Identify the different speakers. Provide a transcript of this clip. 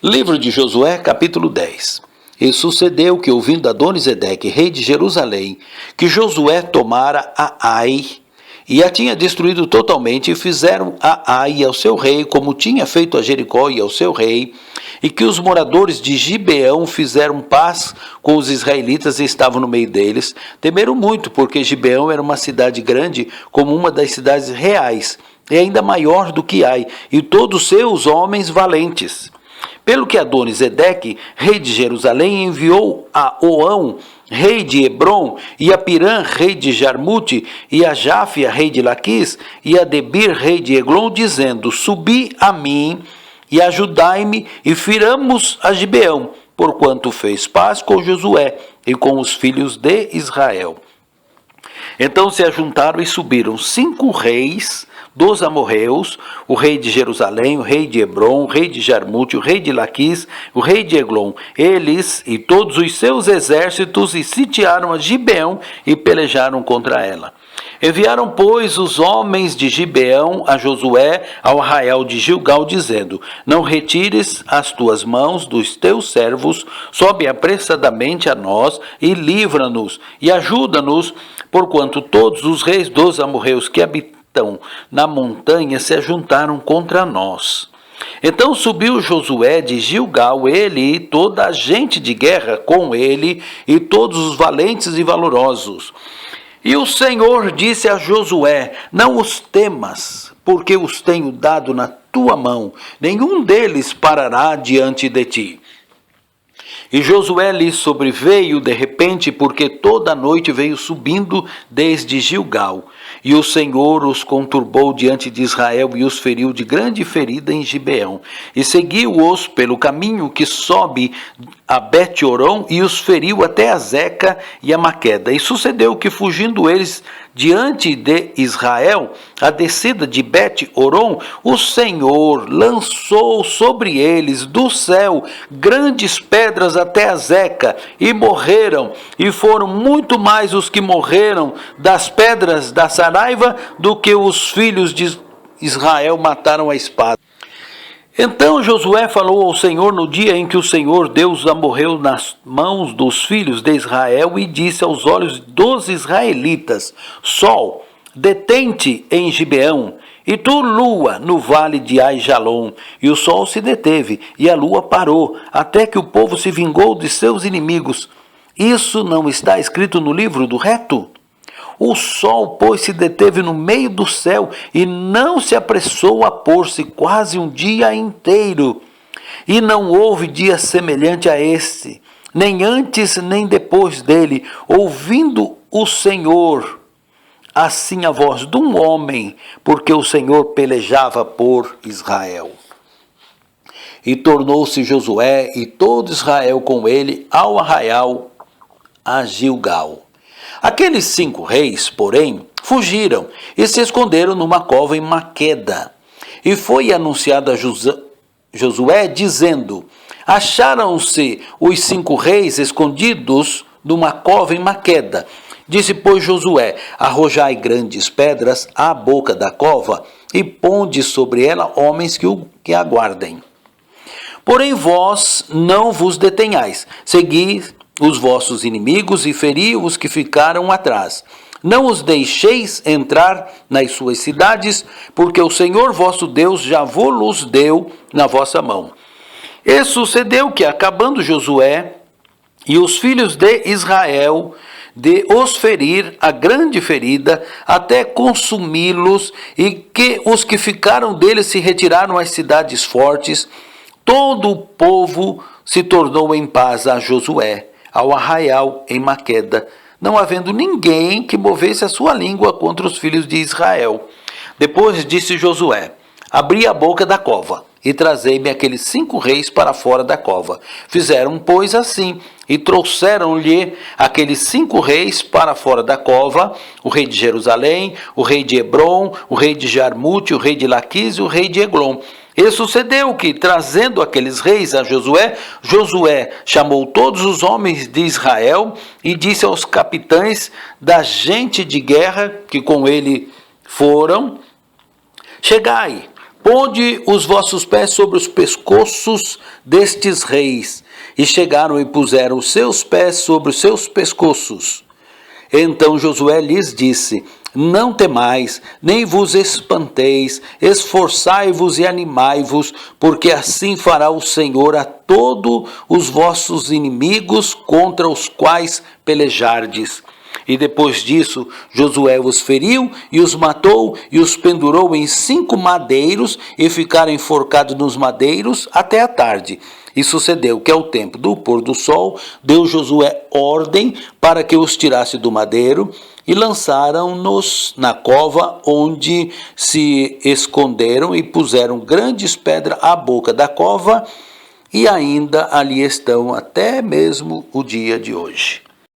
Speaker 1: Livro de Josué, capítulo 10. E sucedeu que, ouvindo Adonisedeque, rei de Jerusalém, que Josué tomara a Ai, e a tinha destruído totalmente, e fizeram a Ai ao seu rei, como tinha feito a Jericó e ao seu rei, e que os moradores de Gibeão fizeram paz com os israelitas e estavam no meio deles, temeram muito, porque Gibeão era uma cidade grande, como uma das cidades reais, e ainda maior do que Ai, e todos seus homens valentes. Pelo que Adonisedeque, rei de Jerusalém, enviou a Oão, rei de Hebron, e a Pirã, rei de Jarmute, e a Jáfia, rei de Laquis, e a Debir, rei de Eglon, dizendo: Subi a mim e ajudai-me, e firamos a Gibeão, porquanto fez paz com Josué e com os filhos de Israel. Então se ajuntaram e subiram 5 reis dos amorreus, o rei de Jerusalém, o rei de Hebron, o rei de Jarmute, o rei de Laquis, o rei de Eglon, eles e todos os seus exércitos, e sitiaram a Gibeão e pelejaram contra ela. Enviaram, pois, os homens de Gibeão a Josué ao arraial de Gilgal, dizendo: Não retires as tuas mãos dos teus servos, sobe apressadamente a nós e livra-nos e ajuda-nos, porquanto todos os reis dos amorreus que habitam na montanha se ajuntaram contra nós. Então subiu Josué de Gilgal, ele e toda a gente de guerra com ele, e todos os valentes e valorosos. E o Senhor disse a Josué: Não os temas, porque os tenho dado na tua mão, nenhum deles parará diante de ti. E Josué lhe sobreveio de repente, porque toda a noite veio subindo desde Gilgal. E o Senhor os conturbou diante de Israel e os feriu de grande ferida em Gibeão. E seguiu-os pelo caminho que sobe a Bet-Oron e os feriu até a Zeca e a Maqueda. E sucedeu que, fugindo eles diante de Israel, a descida de Bet-Oron, o Senhor lançou sobre eles do céu grandes pedras até a Zeca, e morreram, e foram muito mais os que morreram das pedras da Saraiva do que os filhos de Israel mataram a espada. Então Josué falou ao Senhor no dia em que o Senhor Deus morreu nas mãos dos filhos de Israel, e disse aos olhos dos israelitas: Sol, detente em Gibeão, e tu, lua, no vale de Aijalon. E o sol se deteve, e a lua parou, até que o povo se vingou de seus inimigos. Isso não está escrito no livro do reto? O sol, pois, se deteve no meio do céu, e não se apressou a pôr-se quase um dia inteiro. E não houve dia semelhante a este, nem antes nem depois dele, ouvindo o Senhor assim a voz de um homem, porque o Senhor pelejava por Israel. E tornou-se Josué e todo Israel com ele ao arraial a Gilgal. Aqueles 5 reis, porém, fugiram e se esconderam numa cova em Maqueda. E foi anunciado a Josué, dizendo: Acharam-se os 5 reis escondidos numa cova em Maqueda. Disse, pois, Josué: Arrojai grandes pedras à boca da cova, e ponde sobre ela homens que aguardem. Porém vós não vos detenhais, segui os vossos inimigos e feri os que ficaram atrás. Não os deixeis entrar nas suas cidades, porque o Senhor vosso Deus já vos deu na vossa mão. E sucedeu que, acabando Josué e os filhos de Israel de os ferir a grande ferida, até consumi-los, e que os que ficaram deles se retiraram às cidades fortes, todo o povo se tornou em paz a Josué, ao arraial em Maqueda, não havendo ninguém que movesse a sua língua contra os filhos de Israel. Depois disse Josué: Abri a boca da cova, e trazei-me aqueles 5 reis para fora da cova. Fizeram, pois, assim, e trouxeram-lhe aqueles 5 reis para fora da cova, o rei de Jerusalém, o rei de Hebron, o rei de Jarmute, o rei de Laquis e o rei de Eglon. E sucedeu que, trazendo aqueles reis a Josué, Josué chamou todos os homens de Israel e disse aos capitães da gente de guerra que com ele foram: Chegai, ponde os vossos pés sobre os pescoços destes reis. E chegaram e puseram os seus pés sobre os seus pescoços. Então Josué lhes disse: não temais, nem vos espanteis, esforçai-vos e animai-vos, porque assim fará o Senhor a todos os vossos inimigos contra os quais pelejardes. E depois disso, Josué os feriu e os matou e os pendurou em 5 madeiros e ficaram enforcados nos madeiros até a tarde. E sucedeu que ao tempo do pôr do sol, deu Josué ordem para que os tirasse do madeiro e lançaram-nos na cova onde se esconderam e puseram grandes pedras à boca da cova e ainda ali estão até mesmo o dia de hoje.